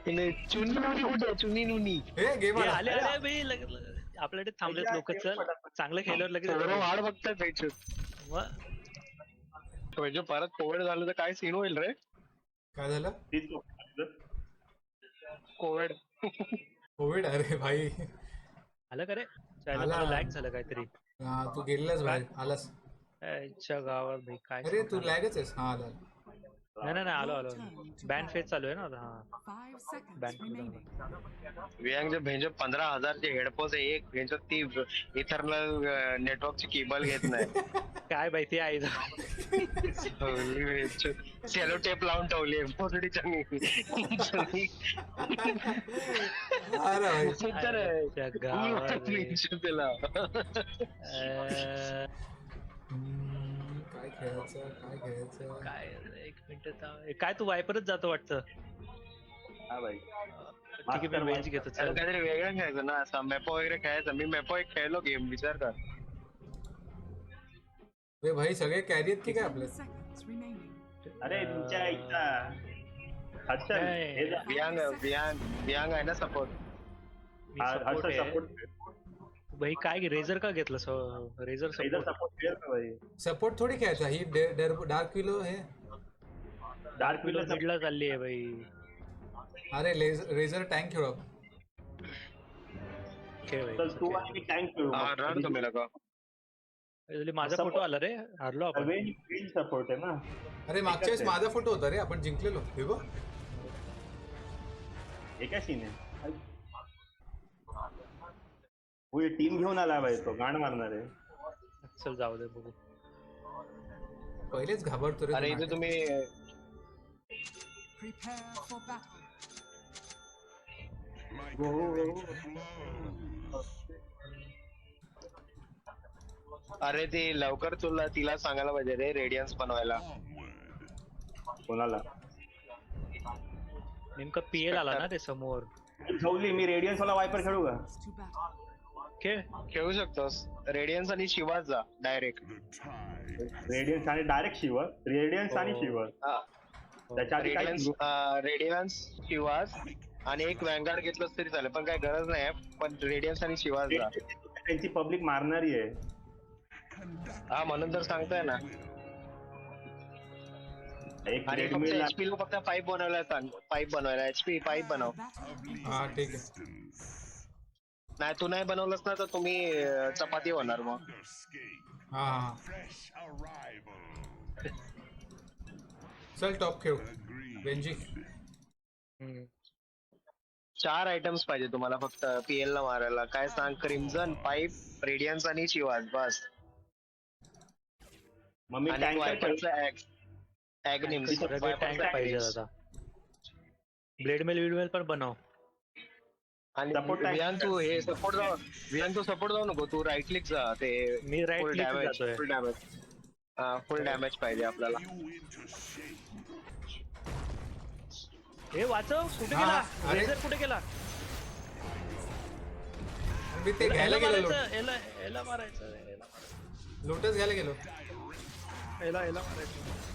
चुनी कुठे चुनी नुनी गेम आले आले भाई आपल्याकडे थांबलेत लोक. चल चांगलं खेळल्यावर लगेच वाढ बघतात म्हणजे परत कोविड झालं तर काय सीन होईल रे. काय झालं? Covid Covid? अरे भाई आलं का रे? आला. लॅग झालं काहीतरी. हा तू गेलेलास बाहेर आलास. आजच्या गावात भाई काय अरे तू लॅगच आहेस. हा आला. नाही आलो बँड फेज चालू आहे ना आता. वियांगचे भेंजो 15,000 चे हेडफोन्स आहे. एक भेंजो ती इथरनल नेटवर्कची केबल घेत नाही. काय माहिती आहे सेलो टेप लावून ठेवली पोचडीच्या त्याला. काय खेळायचं काय एक मिनिट काय तू वायपरच जातो वाटतं. हा भाई ठीक आहे मी वेंज घेतो. चल काहीतरी वेगळं खेळायचं ना. असं मेपो वगैरे खेळायचं. मी मेपो एक खेळलो गेम. विचार कर. अरे भाई सगळे कॅरी आहेत की काय आपले? अरे तुमच्या वियांग आहे ना सपोर्ट. भाई काय रेझर का घेतलं? रेझर सपोर्ट थोडी खेळायचा. ही डार्क विलो हे डार्क विलो मिडला चालली आहे भाई. अरे रेझर टँक खेळू आपण. तू आणि टँक खेळू. रन तो मेरा का माझा फोटो आला रे. हारलो आपण. सपोर्ट आहे ना. अरे मागच्या वेळेस माझा फोटो होता रे. आपण जिंकलेलो. हे बघ एका सीन आहे. टीम घेऊन आला भाई. तो गाण मारणार आहे. चल जाऊ दे बघू. पहिलेच घाबरतो रे. अरे इथे तुम्ही अरे ती लवकर तिला सांगायला पाहिजे रे रेडियन्स बनवायला. कोणाला? नेमका पीएल आला ना ते समोर. ठेवली मी. रेडियन्स वाला वायपर खेळू का? खेळू शकतोस. रेडियन्स आणि शिवाज जा डायरेक्ट. रेडियन्स आणि डायरेक्ट शिवर. रेडियन्स आणि शिवर. त्याच्या रेडियन्स शिवाज आणि एक वँगार्ड घेतलंस तरी चालेल. पण काय गरज नाही. पण रेडियन्स आणि शिवाज जा. त्यांची पब्लिक मारणारी आहे. हा म्हणून तर सांगताय ना. आणि फक्त एचपी ला फक्त पाईप बनवायला सांग. पाईप बनवायला एचपी पाईप बनव. हा ठीक आहे. नाही तू नाही बनवलंस ना तर तुम्ही चपाती होणार मग. हा चल टॉप खेळू. बेंजी 4 आयटम्स पाहिजे तुम्हाला फक्त पीएल ला मारायला. काय सांग? क्रिम्झन, पाईप, रेडियन्स आणि शिवाज बस. टँक पाहिजे आता. ब्लेड मेल पण बनव. आणि विहान तू हे सपोर्ट जाऊ. विहान तू सपोर्ट जाऊ नको. तू राईट क्लिक जा. ते मी राईट क्लिक जातोय. फुल डॅमेज पाहिजे आपल्याला. हे वाचव. कुठे गेला रेझर? कुठे गेला? मी ते घ्यायला गेलो. याला मारायचं. लोटस घ्यायला गेलो. याला मारायचं.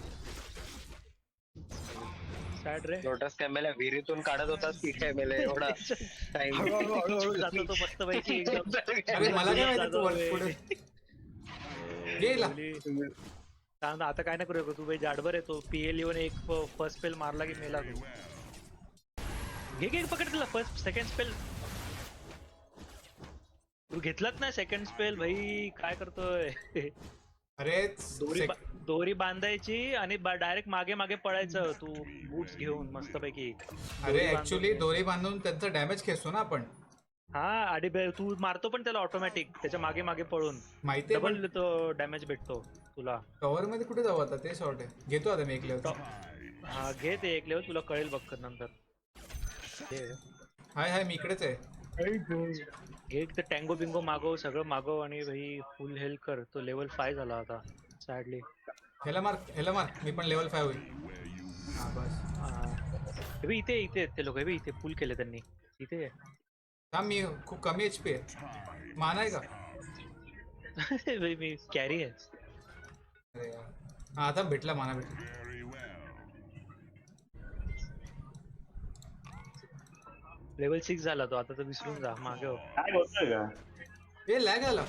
सॅड रे. लोटस काय मेला विहिरीतून काढत होतास की काय मेला एवढा टाइम? हळूहळू जातो तो मस्त पैकी एकदम. अरे मला काय माहिती तू पुढे गेला. सांग आता काय नाही करू. तू भाई जाडबर आहे. तो पीएल येऊन एक फर्स्ट स्पेल मारला की मेला तू. घे पकड तुला. फर्स्ट सेकंड स्पेल तू घेतलाच नाही. सेकंड स्पेल भाई काय करतोय? अरे दोरी बांधायची आणि डायरेक्ट मागे पळायचं तू बूट्स घेऊन मस्त पैकी. अरे ऍक्च्युअली दोरी बांधून त्यांचा डॅमेज खेचतो ना आपण. हा आणि तू मारतो पण त्याला ऑटोमॅटिक. त्याच्या मागे पळून माहिती डबल तो डॅमेज भेटतो तुला. कव्हर मध्ये कुठे जाऊ आता? ते शॉर्ट आहे. घेतो आता मी एक लेवल. हा घे ते एक लेवल. तुला कळेल बघ नंतर. हाय मी इकडेच आहे. एक तर टँगो बिंगो मागव. सगळं मागव आणि भाई फुल हेल्थ कर. तो लेवल 5 झाला आता सॅडली. ह्याला मार. मी पण लेवल 5 होईल. हा बस. इथे ते लोक इथे फुल केले त्यांनी. इथे मी खूप कमी HP आहे. मान आहे का? मी कॅरी आहे. अरे हा आता माना भेटला. लेवल 6 झाला तो, आता तर विसरून जा मागे हो. काय बोलतोय का? हे लॅग आला.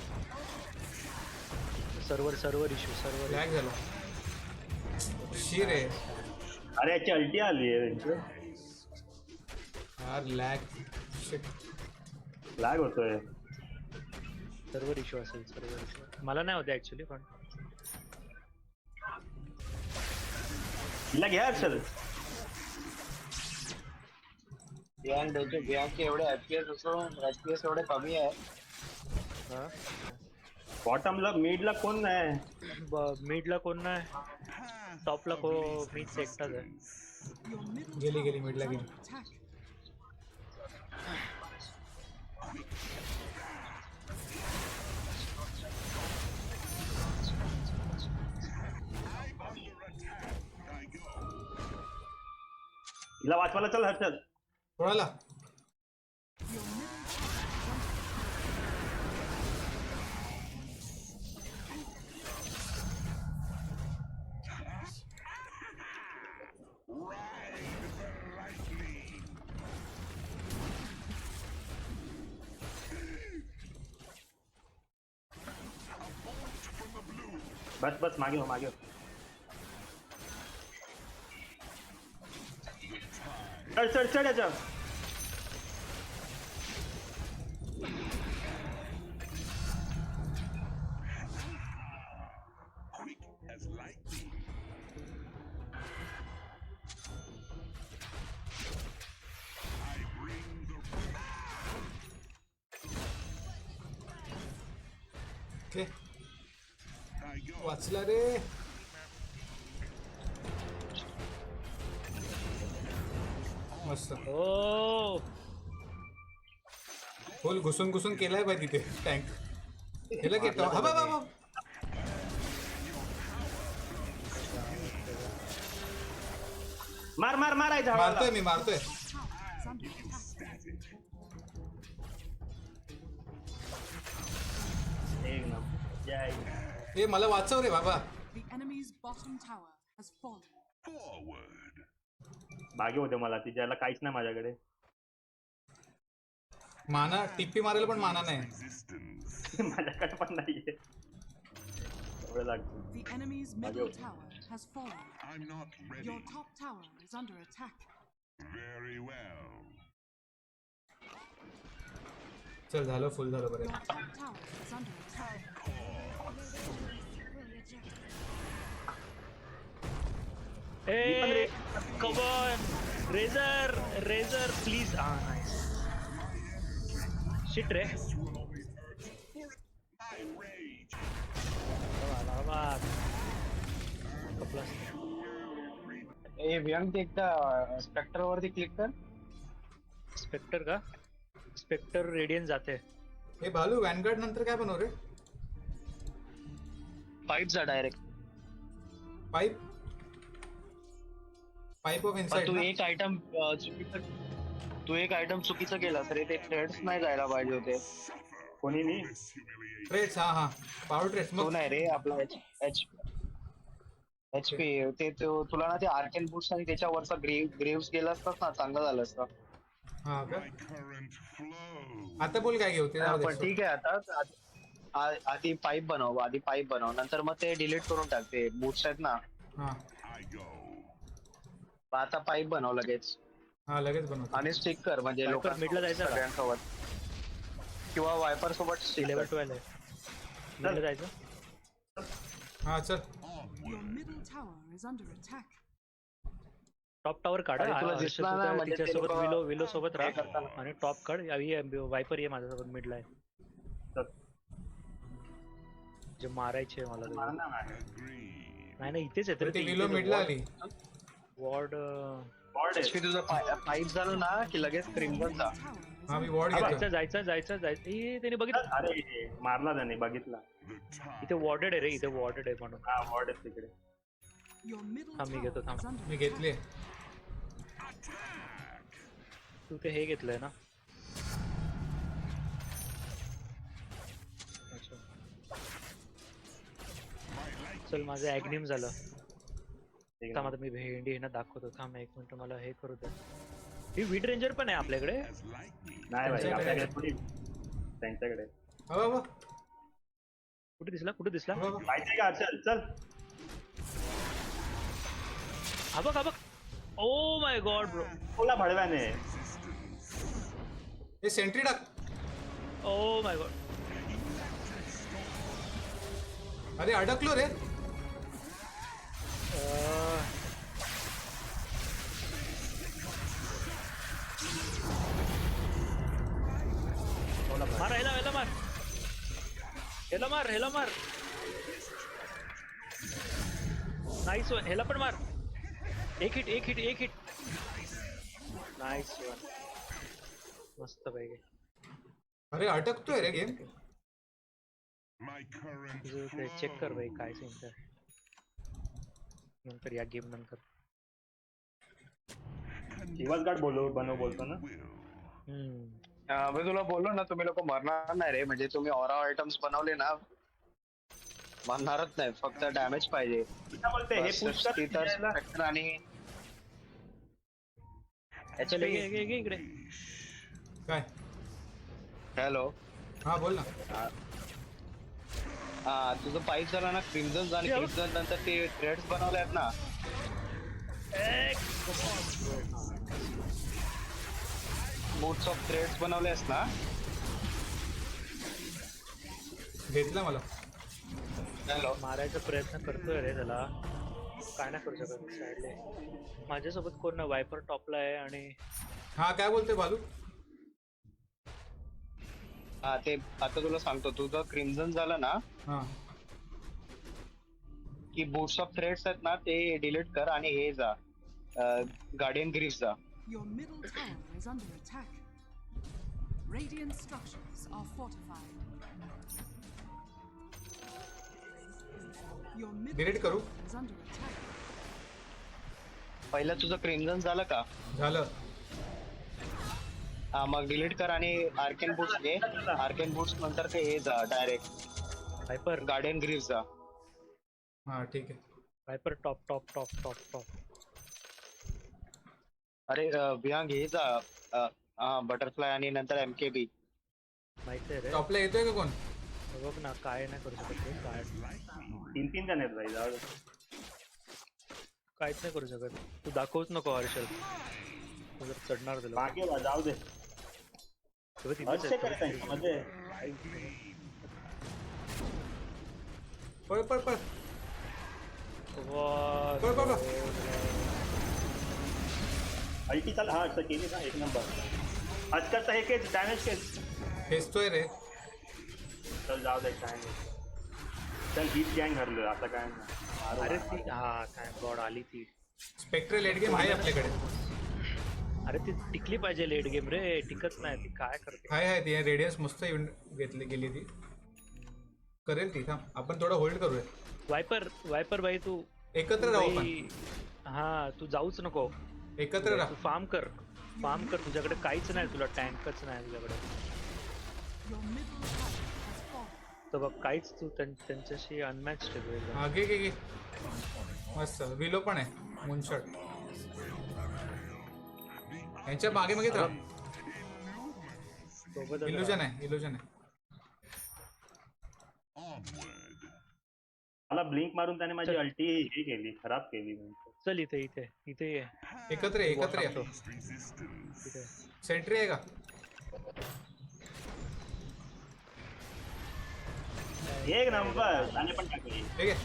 Server issue server. लॅग झाला. शी रे अरे याची अल्टी आली आहे त्यांची. यार लॅग. शिट. लॅग होतोय. सर्व्हर इश्यू असेल सर्व्हर इश्यू. मला नाही होते ऍक्च्युली पण हिला घ्या चल. बियांचे एवढे FPS असून FPS एवढे कमी आहे. हा. बॉटमला मिडला कोण नाही. मिडला कोण नाही. टॉपला मीच एकटाच आहे. गेली मिडला गेली. हिला वाचवायला चल हर्षद. कोणाला? बस मागे हो मागे हो. चढ याच्या. ओके वाचला रे. मस्त. ओ फुल घुसून केलाय बाय तिथे टँक. गेला की हा बाबा. मार मारतोय मी मारतोय. एक नंबर. जय. ए मला वाचव रे बाबा. The enemy's bottom tower has fallen. मागे होते मला ती ज्याला काहीच नाही माझ्याकडे. माना टिप्पी मारेल पण माना नाही. माझ्याकडे पण नाहीये. एवढं लागतं. The enemy's middle tower has fallen. Your top tower is under attack. चल झालं फुल झालं बरं. Your top tower is under attack. A come on razor please. हा नाईस. शिट रे. व्यंग एकदा स्पेक्टर वरती क्लिक कर. स्पेक्टर का? स्पेक्टर रेडियन जाते. हे भालू वॅनगार्ड नंतर काय बनव रे? पाईपचा डायरेक्ट. Pipe of inside. तू एक आयटम चुकीचं केलास रे. ते थ्रेड्स नाही जायला पाहिजे होते. कोणी मी? ट्रेड्स. हा पावर ट्रेड्स. तो नाही रे आपला HP. ते तुला ना ते आर्केन बूट्स आणि त्याच्यावरचा ग्रेव्स गेला असतात ना, चांगलं झालं असतं. हा का? आता बोल काय घेऊ ते. पण ठीक आहे. आता आधी पाईप बनव. नंतर मग ते डिलीट करून टाक. ते बूट्स आहेत ना. हा आता पाईप बनव लगेच. हा लगेच बनवतो. आणि स्टिक कर म्हणजे लोक मिडला जायचं का? सगळ्यांसोबत किंवा वायपर सोबत स्टिक लेवल 12 आहे. मिडला जायचं. हा चल. Your middle tower is under attack. Top tower काढ. आणि तुला दिसला ना म्हणजे ते तिच्यासोबत लोकं विलो सोबत हे राहा करताना. आणि टॉप काढ. वायपर ये माझ्यासोबत मिडला आहे. जे मारायचे मला ते. नाही इथेच येत ते विलो मिडला आली. वॉर्ड HP तुझं पाईप झालं ना की लगेच क्रिम्झन जा. हा मी वॉर्ड घेतो. जायचं. त्याने बघितलं. अरे मारला त्याने बघितला. इथे वॉर्डेड आहे रे. इथे वॉर्डेड आहे म्हणून. हा वॉर्ड आहे तिकडे. Your middle थांब, मी tower घेतो, थांब. is under मी घेतले. तू ते हे घेतलंय ना. अच्छा. चल माझं ॲग्निम झालं. थांब आता मी भेंडी हे ना दाखवतो. थांब एक मिनिट मला हे करू दे. ही विड रेंजर पण आहे आपल्याकडे. नाही भाई आपल्याकडे थोडी त्यांच्याकडे. बाबा कुठे दिसला कुठे दिसला? पाहिजे का चल चल. हा बघ. Oh my God bro. बोला भडव्याने. हे सेंट्री टाक. Oh my God. अरे अडकलो रे. मार ह्याला मार. Nice one. ह्याला पण मार. एक हिट. Nice one. मस्त पैकी. अरे अटकतोय रे गेम. चेक कर भाई काय सीन आहे नंतर या गेम नंतर. दिवसगाड बनव बोलतो ना. मी तुला बोललो ना तुम्ही लोक मरणार नाही रे. म्हणजे तुम्ही ऑरा आयटम्स बनवले ना मरणारच नाही. फक्त डॅमेज पाहिजे. बोलते हे पुश कर आणि चल इकडे. काय? हॅलो. हा बोल ना. हा तुझं पाईप झाला ना क्रिम्झन आणि क्रिम्झन नंतर ते थ्रेड्स बनवले आहेत ना. बूट्स ऑफ थ्रेड्स बनवले आहेत ना. घेतला मला. हॅलो. मारायचा प्रयत्न करतोय रे त्याला. काय नाही करू शकत. साईडले माझ्यासोबत कोण ना वायपर टॉपला आहे आणि हा काय बोलतोय बालू. हा ते आता तुला सांगतो. तुझं क्रिम्झन झालं ना हा की बूट्स ऑफ थ्रेड्स आहेत ना ते डिलीट कर आणि हे जा गार्डियन ग्रीफ जा. Your middle tower is under attack. Radiant structures are fortified. Your middle delete करू. tower is under attack. पहिलं तुझं क्रिम्झन झालं का? झालं. हा मग डिलीट कर आणि आर्केन बूट्स घे. आर्केन बूट्स नंतर ते हे जा डायरेक्ट वायपर गार्डियन ग्रीफ जा. हा ठीक आहे. Viper top. अरे बियांग हे जा हा बटरफ्लाय आणि नंतर एमकेबी. माहिती आहे रे. टॉपला येतोय का कोण? बघ ना काय नाही करू शकत रे. काय 3 जण आहेत भाई. जाऊ दे. काहीच नाही करू शकत. तू दाखवूच नको हर्षल. तू जर चढणार तुला मागे वा जाऊ दे. हर्षे काय त्यांच्यामध्ये. पळ. अल्टी चाल. हा असं केली ना एक नंबर. आजकालचा हे केस डॅमेज केस. फेसतोय रे. चल जाऊ दे काय नाही. चल हीच गँग हरलो आता काय नाही. अरे ती हा थँक गॉड आली ती. स्पेक्ट्रल लेट गेम आहे आपल्याकडे. अरे ती टिकली पाहिजे लेट गेम रे. टिकत नाही ती. काय करते. आहे ती रेडियन्स मस्त घेतली गेली ती. करेल ती. थांब आपण थोडं होल्ड करूया. वायपर भाई तू एकत्र राहू आपण. हा तू जाऊच नको. एकत्र राहा. तू फार्म कर. तुझ्याकडे काहीच नाही. तुला टँकच नाही तुझ्याकडे. Your middle tower has fallen. तर बघ काहीच तू त्यांच्याशी अनमॅच ठेवू. हा घे. मस्त. विलो पण आहे. मुनशॉट. यांच्या मागे राहा. इल्युजन आहे. मला ब्लिंक मारून त्याने माझी अल्टी हे केली. खराब केली. चल इथे ये. एकत्र या. सेंट्री आहे का? एक नंबर. त्याने पण टाकली. ठीक आहे.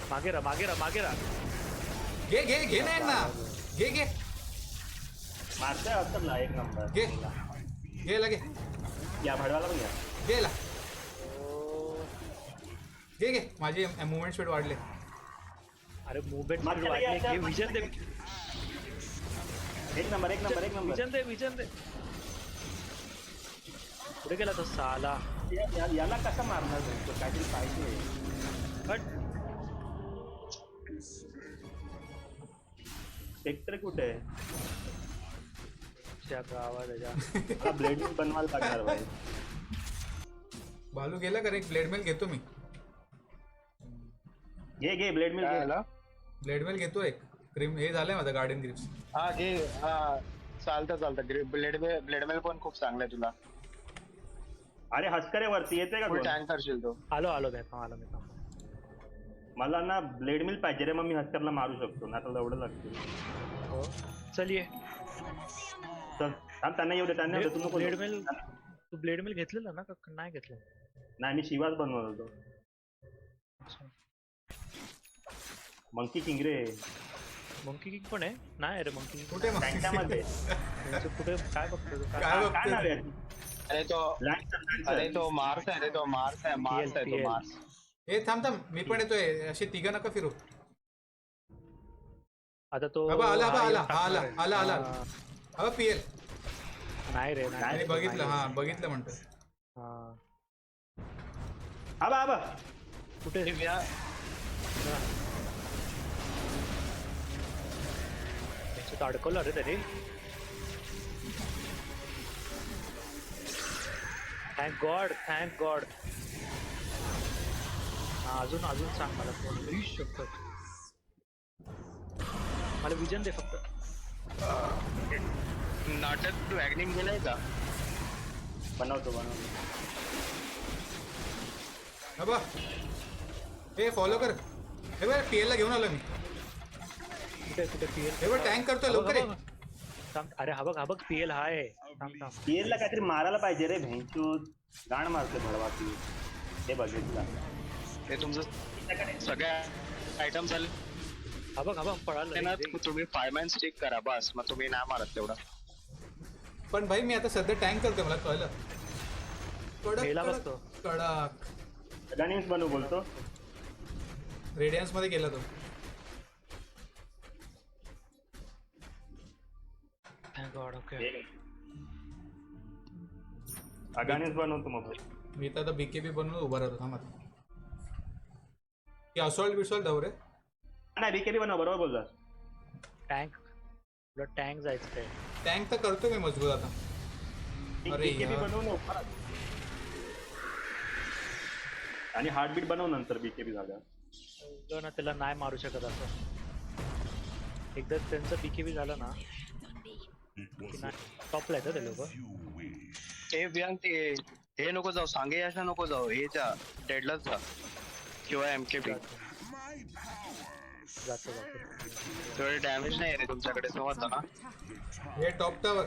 मागे राहा. घे नाही ना. घे. मारतोय हर्षलला एक नंबर. घे लगे. या भडवाला पण घ्या. गेला. घे माझे मुवमेंट स्पीड वाढले. अरे मुवमेंट मागच्या वाढले. जागी घे विजन दे. एक नंबर. विजन दे. पुढे गेला तो साला. याला कसं मारणार काहीतरी पाहिजे. बट स्पेक्टर कुठे आहे? गावात ब्लेड बनवायला लागणार भाई. बालू गेला का रे? ब्लेड मेल घेतो मी. घे ब्लेड मिल. ब्लेड मेल घेतो एक. क्रीम हे झालंय माझं गार्डन ग्रिप्स. हा घे. हा चालतं ब्लेडमेल पण खूप चांगलं आहे तुला. अरे हस्करे वरती येते का फुल कोण? टँक करशील तो. आलो मी मला ना ब्लेड मिल पाहिजे रे, मग मी हस्करला मारू शकतो ना. आता एवढं लागतं. हो चल ये. चल थांब, त्यांना येऊ दे, त्यांना येऊ दे. तू नको ब्लेड जाऊ. मिल, तू ब्लेड मिल घेतलेलं ना का नाही घेतलं? नाही, मी शिवाच बनवत होतो. मंकी किंग रे. मंकी किंग पण आहे? नाही रे मंकी किंग कुठे मग? त्यांच्यामध्ये कुठे काय बघतो तू? काय काय बघतोय? नाव आहे? अरे तो मार्स आहे रे. तो मार्स आहे. PL. मार्स. हे थांब मी पण येतोय. असे तिघं नका फिरू. आता तो आला हा येऊन आला टाकणार आहे. आला हा. अबा पीएल. नाही रे नाही रे, बघितलं. नाही. हा बघितलं म्हणतो. हा. आबा कुठे या- त्याच्यात अडकवलं रे त्याने. Thank God. हा अजून सांग मला कोण शकत. मला विजन दे फक्त. नाटक तू ऍग्निंग गेलाय का? बनवतो. अबा हे फॉलो कर. हे बघ पीएल ला घेऊन आलो मी. कुठे पीएल? हे बघ टँक करतोय लवकर ये. अरे हा बघ पीएल हाय. थांब. PL ला काहीतरी मारायला पाहिजे रे. भेंचूत गाण मारते भडवा ती. हे बघितलं. हे तुमचं सगळ्या आयटम झाले हा बघ पळालं ना. रे. तुम्ही फायमॅन स्टिक करा बस. मग तुम्ही नाही मारत तेवढा. पण भाई मी आता सध्या टँक करतोय. मला कळलं. मेला कडक बघतो. कडक गनिम्स बनवू बोलतो. रेडियन्स मध्ये गेला तो. Thank God. ओके अगानिम्स बनवतो मग. मी तर आता बीकेबी बनवून उभा राहतो. थांब आता. की असॉल्ट बिसॉल्ट धाव रे. नाही बीकेबी बनव. बरोबर बोलला. टँक जायचं ते. टँक तर करतो मी मजबूत आता. अरे बीकेबी यार. बनवू नको. आणि हार्टबीट बनव नंतर बीकेबी झाल्या. ना त्याला नाही मारू शकत असं. एकदा त्यांचं बीकेबी झालं ना की नाही. टॉपला येतं ते लोक. ते बियांग ते हे नको जाऊ. सांगे अशा नको जाऊ. हे जा डेडलाच जा किंवा एमकेबी. जातो तेवढे डॅमेज नाही रे तुमच्याकडे. समजतं ना. हे टॉप टावर.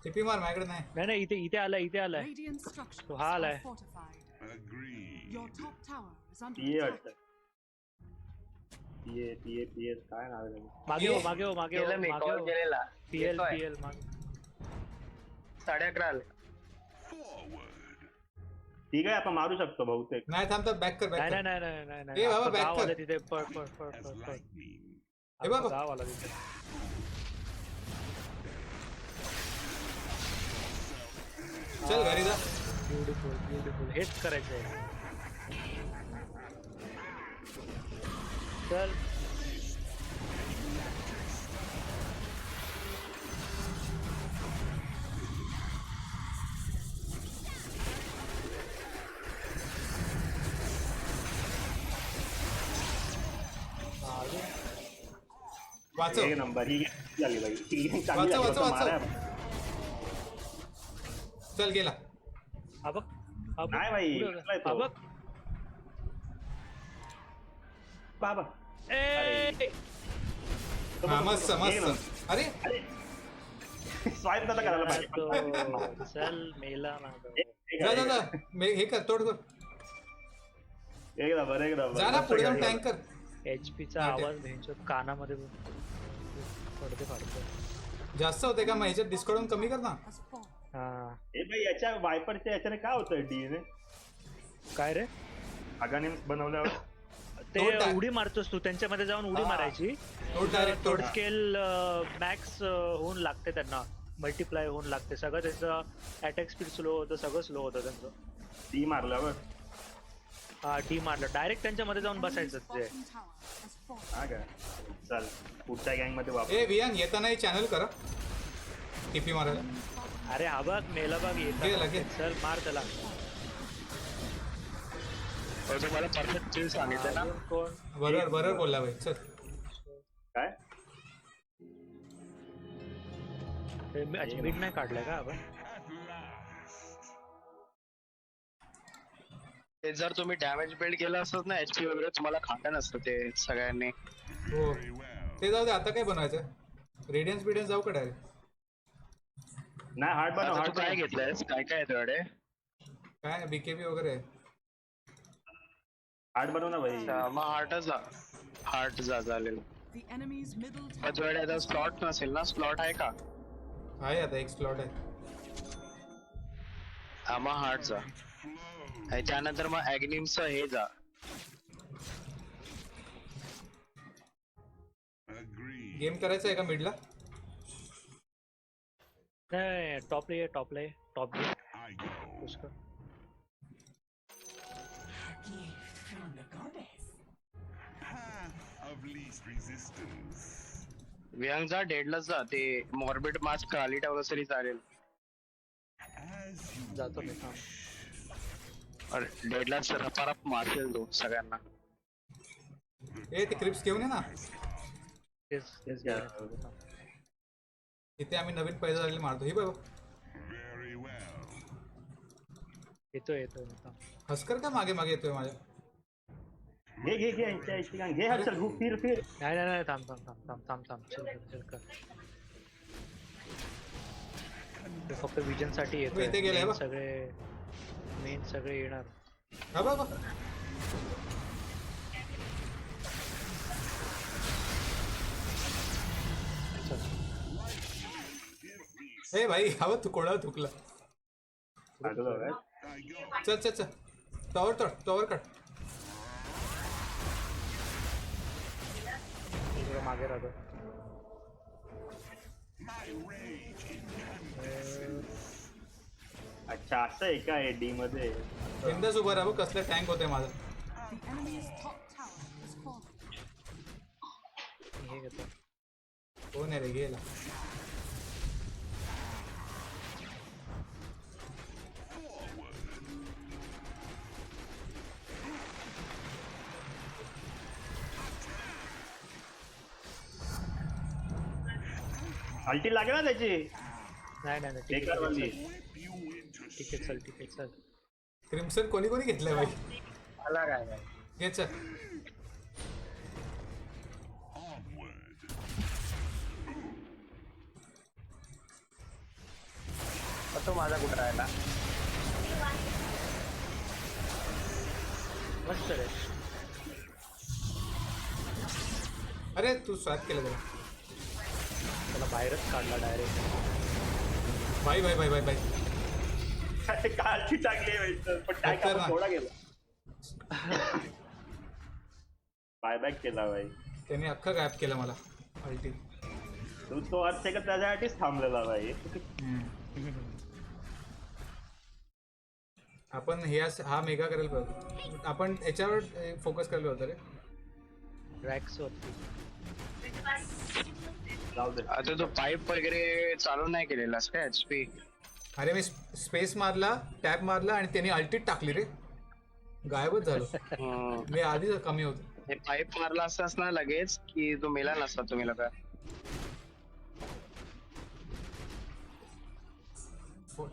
टिपी मार. माझ्याकडे नाही. नाही इथे आलाय. Radiant structures तो हा आलाय. are fortified. Your top tower is under PA attack. वाटतं. पीए काय नाव आहे त्याचं? मागे केलं मी कॉल केलेला. पीएल येतोय. मागे. 11:30 ठीक आहे, आपण मारू शकतो बहुतेक. नाही थांबतात. बॅक कर. बॅक कर. नाही ए बाबा, आता back गाव कर. आलं तिथे. पळ. हे बाबा. गाव आला तिथे. चल घरी जा. ब्युटिफुल हेच करायचंय. चल वाचव. एक नंबर. ही झाली बाई. ही चांगली झाली. वाचव. फक्त मारा. चल गेला. हा बघ. नाही बाई, कुठला आहे तो? बघ. बाबा ए तो हा बघ, मस्त एक नंबर. मस्त. अरे स्वाईप त्याला करायला पाहिजे. तो चल मेला ना तो. जा जा जा. हे कर. तोड कर. एक नंबर. जा ना पुढे जाऊन टँक कर. HP चा आवाज भेंचो कानामध्ये पडते फाडतो. जास्त होते का? मग ह्याच्यात डिस्काउंट कमी कर ना. Has fallen. हा ए बाई, याच्या वायपरच्या याच्याने काय होतं डीएनए? काय रे अगानिम्स बनवल्यावर ते तोड टाक. उडी मारतोस तू त्यांच्यामध्ये जाऊन उडी हा. मारायची. तोड डायरेक्ट तोड तोड. स्केल मॅक्स होऊन लागते त्यांना. मल्टिप्लाय होऊन लागते. सगळं त्यांचं अटॅक स्पीड स्लो होतं. सगळं स्लो होतं त्यांचं. डी मारल्यावर. हा डी मारलं. डायरेक्ट त्यांच्यामध्ये जाऊन बसायचं ते. Bottom tower has fallen. हा काय? चल पुढच्या गँग मध्ये वापर. ए वियान येताना हे चॅनल करा. टिपी मारायला. अरे हा बघ मेला बघ गेला, येत. गेला. चल मार त्याला. तुम्हाला परफेक्ट चीज सांगितलं ना. अजून कोण? बरोबर बोलला भाई. चल काय मिड नाही काढलाय का आपण? ते जर तुम्ही डॅमेज बिल्ड केलं असत ना HP वगैरे तुम्हाला खातं नसतं ते सगळ्यांनी. हो ते जाऊ दे. आता काय बनवायचं? रेडियन्स बिडियन्स जाऊ का डायरेक्ट? नाही हार्ड बनव आता तू हार्ड काय घेतलंयस? काय काय आहे तुझ्याकडे? काय BKB वगैरे आहे. हार्ड बनव ना भाई. अच्छा, मग हार्ट जा चालेल. The enemy's middle पण tower तुझ्याकडे आता स्लॉट नसेल ना? स्लॉट आहे का? आहे आता एक स्लॉट आहे. हा मग हार्ट जा आणि त्यानंतर मग ॲग्निमचं हे जा. गेम करायचा आहे का मिडला? नाही टॉपला ये टॉप घे उसका. वियांग जा डेडलाच जा. ते मॉर्बिड मास्क खाली ठेवलं तरी चालेल. जातो मी थांब. डेडला रपारप मारतील तो सगळ्यांना. ए ते क्रिप्स घेऊन ये ना. तेच घ्या. इथे आम्ही नवीन पैदा झालेले मारतो. ही बघ येतोय मी थांब. हस्कर का मागे मागे येतोय माझ्या? घे घे घे घे हर्षल घू फिर नाही थांब चल कर. ते फक्त विजन साठी तू इथे गेलाय येतोय. बघ. मेन सगळे येणार. हा बघ ए भाई हवं तू कोणाला थुकला. चल टॉवर कट. थोडं मागे राहतो. अच्छा असं आहे का डी मध्ये. बिंदास उभं राहा बघ. कसलं टँक होतंय माझं. The enemy's top tower has fallen. हे घेतो. कोण आहे रे गेला? अल्टी लागेल ना त्याची. नाही एक वाली. ठीक आहे चल. क्रिम्सन कोणी घेतलंय भाई? मला काय नाही. घे चल. तो माझा कुठं राहिला? मस्त रे. अरे तू स्वॅप केलं जरा. त्याला बाहेरच काढला डायरेक्ट. बाई कालची चांगली आहे पण काय खतरनाक. काम थोडा गेला. बायबॅक केला भाई. त्याने अख्खा गॅप केला मला अल्टी. तो अर्थ आहे का त्याच्यासाठीच थांबलेला भाई. आपण हा मेगा करायला पाहिजे. आपण याच्यावर फोकस करायला होतं रे. रॅक्स वरती. जाऊ दे. आता तो पाईप वगैरे चालू नाही केलेलास का HP? अरे मी स्पेस मारला, टॅप मारला आणि त्याने अल्टीट टाकली रे. गायबच झालो. मी आधीच कमी होतो. हे पाईप मारला असतास ना लगेच की तो मेला नसता तुम्ही लोक.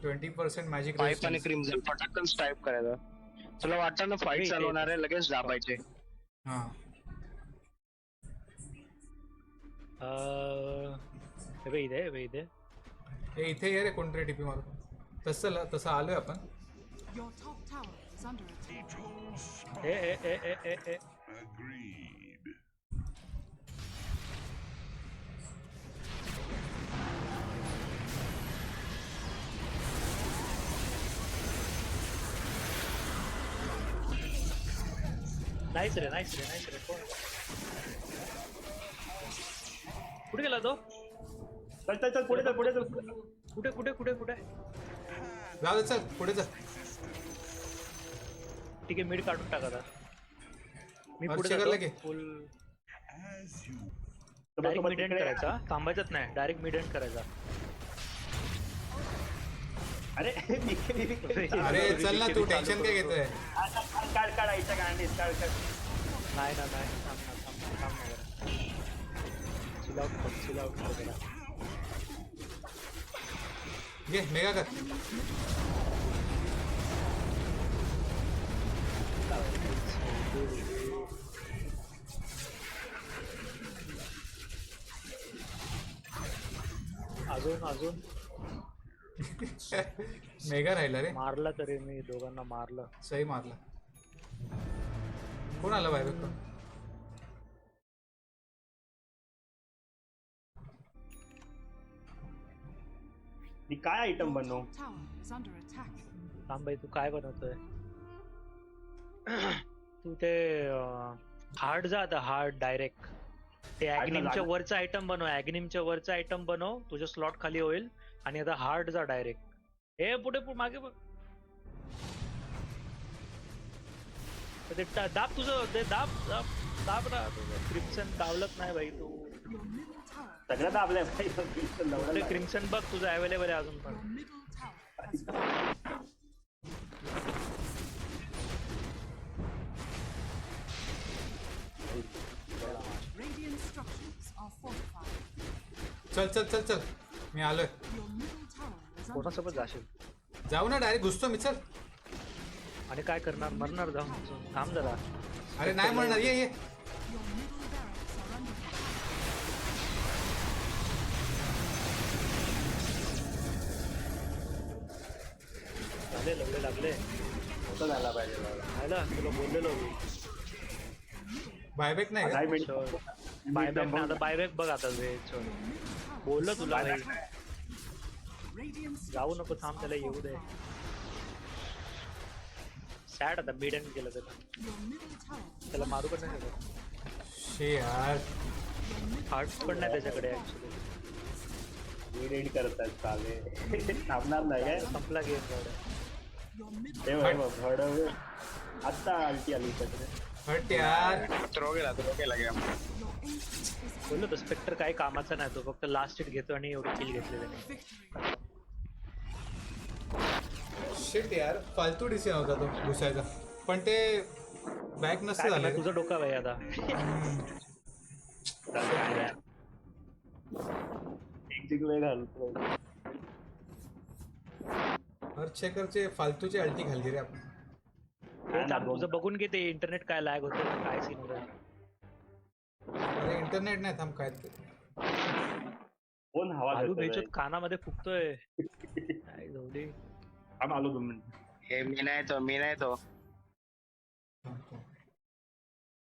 20% मॅजिक पाईप आणि क्रिम्झन पटकन टाईप करायचं. तुला वाटतं ना फाईट चालू होणार आहे लगेच दाबायचे. हा इथे हे इथे ये रे कोणतरी टीपी मारू. तसं आलोय आपण. Your top tower is under attack. ए नाईस रे कोण कुठे गेला तो? चल पुढे चल. कुठे जाऊ दे चल पुढे चल. ठीक आहे मिड काढून टाका आता. मी पुढे अर्चगरला घे. फुल डायरेक्ट मिड एंड करायचा. थांबायचंच नाही. डायरेक्ट मिड एंड करायचा. अरे अरे चल ना तू टेन्शन काय घेतोय? काढायचं गांडीस काढ. नाही थांब ना जरा. चिल आउट घे मेगा कर. अजून मेगा राहिला रे. मारला तरी मी दोघांना मारलं. सही मारला. कोण आला बाय बघ. मी काय आयटम बनवू? Top tower is under attack. थांब भाई तू काय बनवतोय? तू ते हार्ड जा आता हार्ड डायरेक्ट ते ॲग्निमच्या वरचा आयटम बनव. ॲग्निमच्या वरचा आयटम बनव तुझं स्लॉट खाली होईल आणि आता हार्ड जा डायरेक्ट. हे पुढे मागे बघ. ते दाब तुझं ते दाब दाब दाब ना. क्रिम्सन दाबलत नाही भाई तू. Your middle tower, सगळं दाबलंय भाई. कुठे क्रिम्सन बघ तुझं अवेलेबल आहे अजून पण. your middle tower has fallen. Radiant structures are fortified. चल चल चल चल मी आलोय. Your middle tower is under कोणासोबत attack. जाशील जाऊ ना डायरेक्ट घुसतो मी. चल. आणि काय करणार मरणार जाऊन. थांब जरा. अरे नाही म्हणणार. ये ये. Your middle barracks are under attack. लागले लवले लागले. होतं झाला पाहिजे मला. राहिला तुला बोललेलो मी. बायबॅक नाही का? काही मिनिट बायबॅक आता बायबॅक बघ आता बोललो तुला भाई. Radiant जाऊ नको थांब त्याला येऊ दे. सॅड आता मिड एंड केलं त्याला. your middle tower त्याला मारू पण नाही शकत. शे यार. हार्ट पण नाही त्याच्याकडे ऍक्च्युली. रीड करतात चाले. थांबणार नाही काय? संपला गेम एवढा. your middle हे बघ, बघ, हळू. आत्ता आलती आली इकडे. हट यार. थ्रो गेला गेम. your ancient is बोललो तो स्पेक्टर काही कामाचा नाही. तो फक्त लास्ट हिट घेतो आणि एवढी किल घेतली त्याने. victory. शिट यार फालतू डिसिजन होता तो घुसायचा. पण ते बॅक नसतं काय झालं. करणार? तुझं डोका भाई आता. एक जिंकले घालतो. अर्चेकरचे फालतूची अल्टी घालली रे आपण. तुझं बघून घे ते इंटरनेट काय लॅग होतं काय सीन होतं. अरे इंटरनेट नाही. थांब काय ते. कोण हवा आलू देतोय? बेचत कानामध्ये फुकतोय. काय झोडी. आलो 2 मिनिट. हे मी नाही तो